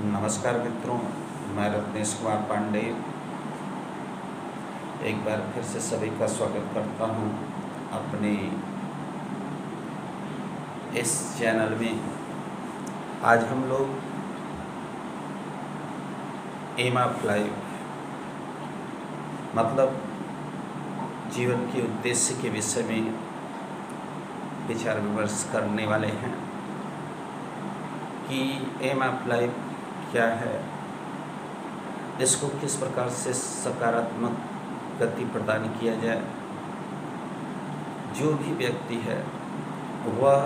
नमस्कार मित्रों, मैं रत्नेश कुमार पांडे एक बार फिर से सभी का स्वागत करता हूं अपने इस चैनल में। आज हम लोग एम ऑफ लाइफ मतलब जीवन के उद्देश्य के विषय में विचार विमर्श करने वाले हैं कि एम ऑफ लाइफ क्या है, इसको किस प्रकार से सकारात्मक गति प्रदान किया जाए। जो भी व्यक्ति है वह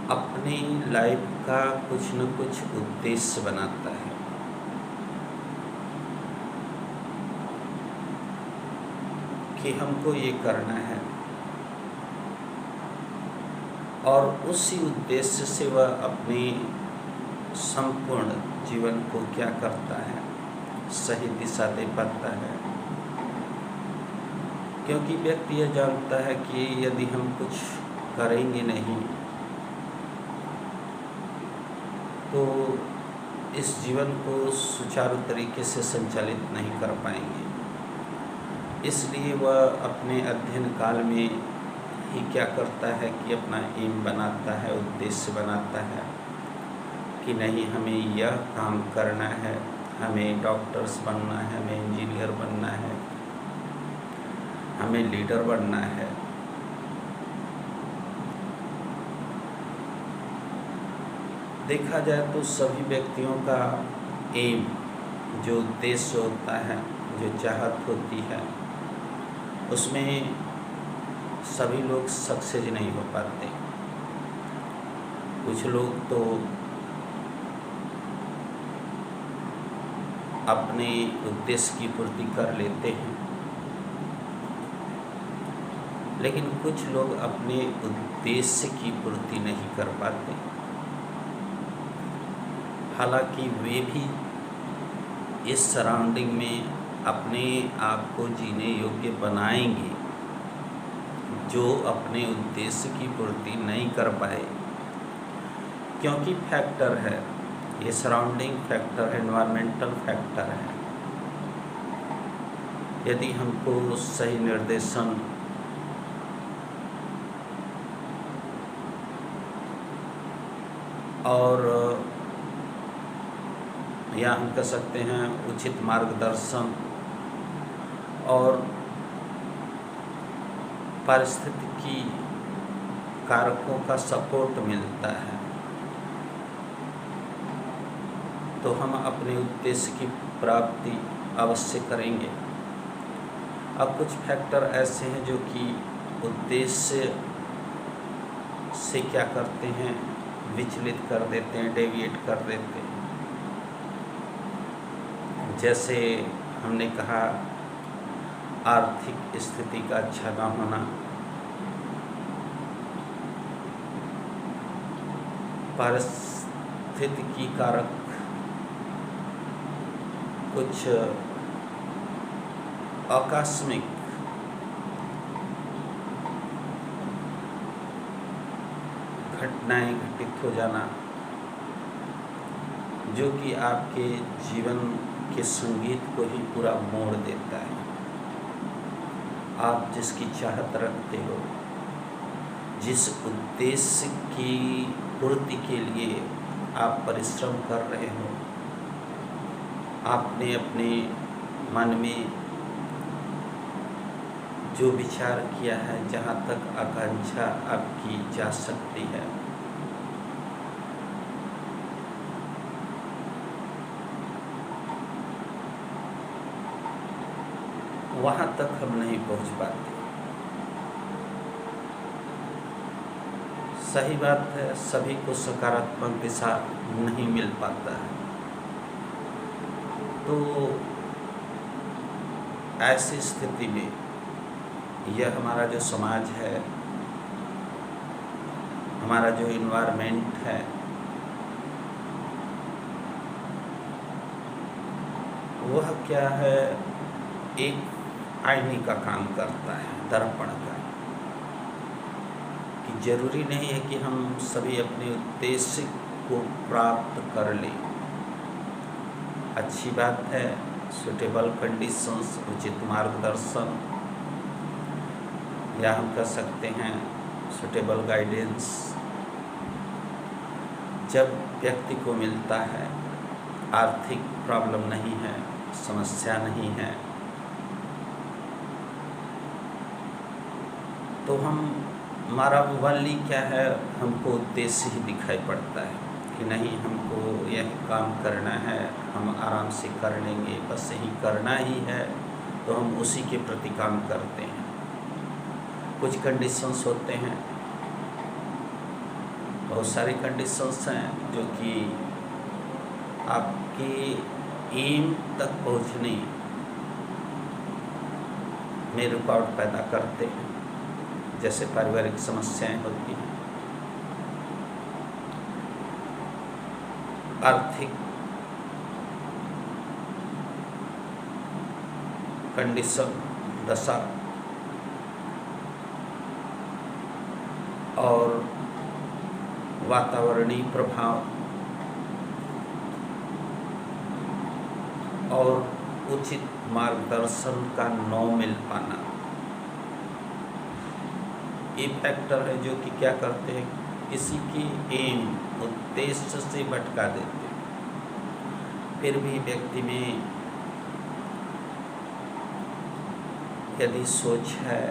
अपनी लाइफ का कुछ न कुछ उद्देश्य बनाता है। कि हमको ये करना है और उसी उद्देश्य से वह अपनी संपूर्ण जीवन को क्या करता है, सही दिशा दे पाता है। क्योंकि व्यक्ति यह जानता है कि यदि हम कुछ करेंगे नहीं तो इस जीवन को सुचारू तरीके से संचालित नहीं कर पाएंगे। इसलिए वह अपने अध्ययन काल में ही क्या करता है कि अपना एम बनाता है, उद्देश्य बनाता है कि नहीं, हमें यह काम करना है, हमें डॉक्टर्स बनना है, हमें इंजीनियर बनना है, हमें लीडर बनना है। देखा जाए तो सभी व्यक्तियों का एम, जो उद्देश्य होता है, जो चाहत होती है, उसमें सभी लोग सक्सेस नहीं हो पाते। कुछ लोग तो अपने उद्देश्य की पूर्ति कर लेते हैं, लेकिन कुछ लोग अपने उद्देश्य की पूर्ति नहीं कर पाते। हालांकि वे भी इस सराउंडिंग में अपने आप को जीने योग्य बनाएंगे जो अपने उद्देश्य की पूर्ति नहीं कर पाए। क्योंकि फैक्टर है, ये सराउंडिंग फैक्टर है, एनवायरमेंटल फैक्टर है। यदि हमको सही निर्देशन और या हम कह सकते हैं उचित मार्गदर्शन और पारिस्थितिकी कारकों का सपोर्ट मिलता है तो हम अपने उद्देश्य की प्राप्ति अवश्य करेंगे। अब कुछ फैक्टर ऐसे हैं जो कि उद्देश्य से क्या करते हैं, विचलित कर देते हैं, डेविएट कर देते हैं। जैसे हमने कहा, आर्थिक स्थिति का अच्छा न होना, पारिस्थितिकी कारक कुछ आकस्मिक घटनाएं घटित हो जाना जो कि आपके जीवन के संगीत को ही पूरा मोड़ देता है। आप जिसकी चाहत रखते हो, जिस उद्देश्य की पूर्ति के लिए आप परिश्रम कर रहे हो, आपने अपने मन में जो विचार किया है, जहाँ तक आकांक्षा आपकी जा सकती है, वहाँ तक हम नहीं पहुँच पाते। सही बात है, सभी को सकारात्मक दिशा नहीं मिल पाता है। तो ऐसी स्थिति में यह हमारा जो समाज है, हमारा जो इन्वायरमेंट है, वह क्या है, एक आईने का काम करता है, दर्पण का। कि जरूरी नहीं है कि हम सभी अपने उद्देश्य को प्राप्त कर ले। अच्छी बात है, सुटेबल कंडीशंस, उचित मार्गदर्शन, या हम कह सकते हैं सुटेबल गाइडेंस जब व्यक्ति को मिलता है, आर्थिक प्रॉब्लम नहीं है, समस्या नहीं है, तो हमारा वनली क्या है, हमको उद्देश्य ही दिखाई पड़ता है कि नहीं, हमको यही काम करना है, हम आराम से कर लेंगे, बस यही करना ही है, तो हम उसी के प्रति काम करते हैं। कुछ कंडीशंस होते हैं, बहुत सारी कंडीशंस हैं जो कि आपके एम तक पहुंचने में रुकावट पैदा करते हैं। जैसे पारिवारिक समस्याएं होती हैं, आर्थिक कंडीशन, दशा, और वातावरणीय प्रभाव, और उचित मार्गदर्शन का न मिल पाना, ये फैक्टर है जो कि क्या करते हैं, किसी की एम, उद्देश्य से भटका देते हैं। फिर भी व्यक्ति में यदि सोच है,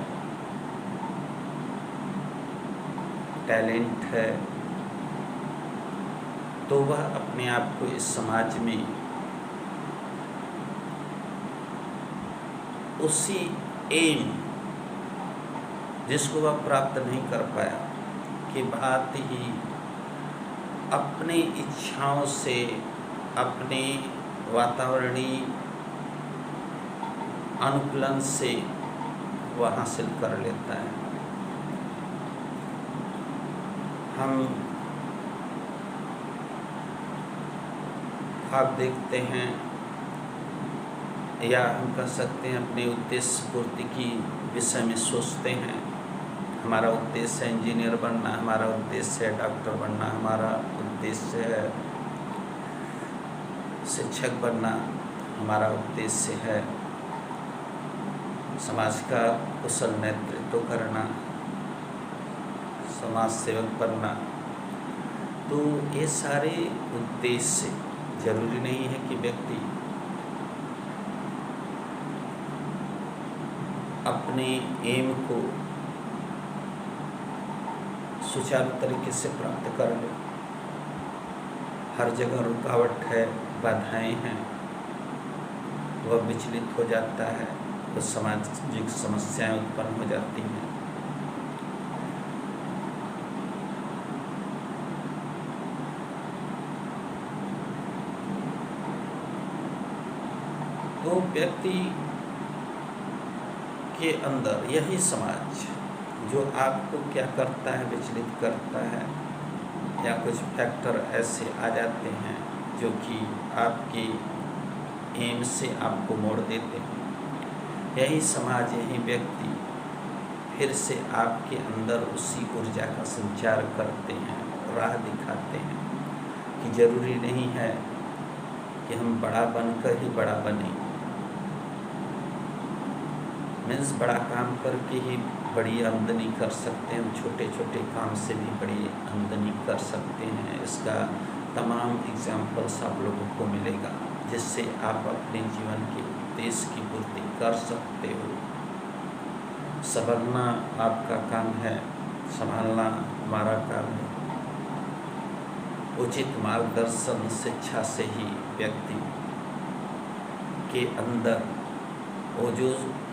टैलेंट है, तो वह अपने आप को इस समाज में उसी एम जिसको वह प्राप्त नहीं कर पाया कि बात ही अपनी इच्छाओं से, अपने वातावरणीय अनुकूलन से वह हासिल कर लेता है। हम ख्वाब देखते हैं, या हम कह सकते हैं अपने उद्देश्य पूर्ति की विषय में सोचते हैं। हमारा उद्देश्य है इंजीनियर बनना, हमारा उद्देश्य है डॉक्टर बनना, हमारा उद्देश्य है शिक्षक बनना, हमारा उद्देश्य है समाज का कुशल नेतृत्व करना, समाज सेवक बनना। तो ये सारे उद्देश्य, जरूरी नहीं है कि व्यक्ति अपने एम को सुचारू तरीके से प्राप्त कर ले। हर जगह रुकावट है, बाधाएं हैं, वह विचलित हो जाता है, तो सामाजिक समस्याएं उत्पन्न हो जाती हैं। तो व्यक्ति के अंदर यही समाज जो आपको क्या करता है, विचलित करता है, या कुछ फैक्टर ऐसे आ जाते हैं जो कि आपके एम से आपको मोड़ देते हैं। यही समाज, यही व्यक्ति फिर से आपके अंदर उसी ऊर्जा का संचार करते हैं, राह दिखाते हैं कि जरूरी नहीं है कि हम बड़ा बनकर ही बड़ा बने, मीन्स बड़ा काम करके ही बड़ी आमदनी कर सकते हैं, हम छोटे छोटे काम से भी बड़ी आमदनी कर सकते हैं। इसका तमाम एग्जाम्पल्स आप लोगों को मिलेगा, जिससे आप अपने जीवन के उद्देश्य की पूर्ति कर सकते हो। संभलना आपका काम है, संभालना हमारा काम है। उचित मार्गदर्शन, शिक्षा से ही व्यक्ति के अंदर वो जो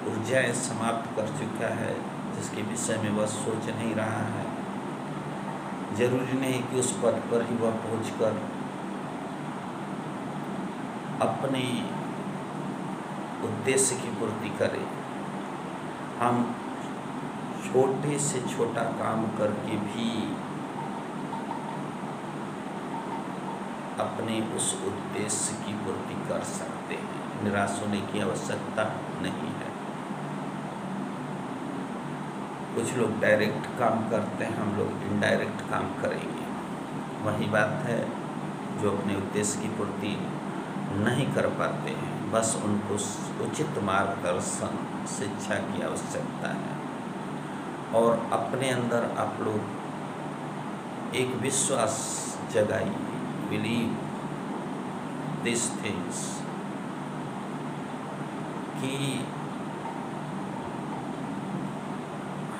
ऊर्जाएं समाप्त कर चुका है, जिसके विषय में वह सोच नहीं रहा है, जरूरी नहीं कि उस पद पर ही वह पहुंचकर अपने उद्देश्य की पूर्ति करे। हम छोटे से छोटा काम करके भी अपने उस उद्देश्य की पूर्ति कर सकते हैं, निराश होने की आवश्यकता नहीं है। कुछ लोग डायरेक्ट काम करते हैं, हम लोग इनडायरेक्ट काम करेंगे। वही बात है जो अपने उद्देश्य की पूर्ति नहीं कर पाते हैं। बस उनको उचित मार्गदर्शन शिक्षा की आवश्यकता है और अपने अंदर आप लोग एक विश्वास जगाइए, बिलीव दिस थिंग्स, कि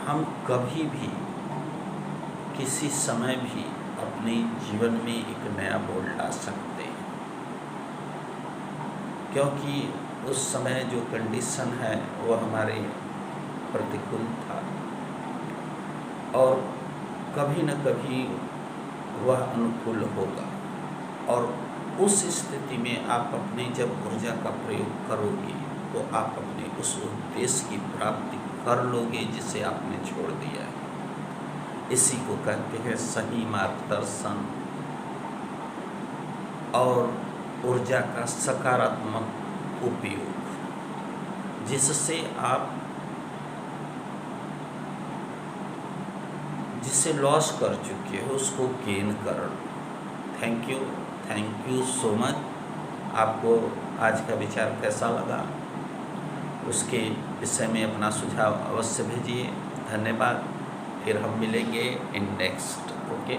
हम कभी भी किसी समय भी अपने जीवन में एक नया मोड़ ला सकते हैं, क्योंकि उस समय जो कंडीशन है वो हमारे प्रतिकूल था और कभी न कभी वह अनुकूल होगा। और उस स्थिति में आप अपने जब ऊर्जा का प्रयोग करोगे तो आप अपने उस उद्देश्य की प्राप्ति कर लोगे जिसे आपने छोड़ दिया है। इसी को कहते हैं सही मार्गदर्शन और ऊर्जा का सकारात्मक उपयोग, जिससे आप जिसे लॉस कर चुके हो उसको गेन कर लो। Thank you so much. आपको आज का विचार कैसा लगा उसके विषय में अपना सुझाव अवश्य भेजिए। धन्यवाद। फिर हम मिलेंगे इन नेक्स्ट। ओके।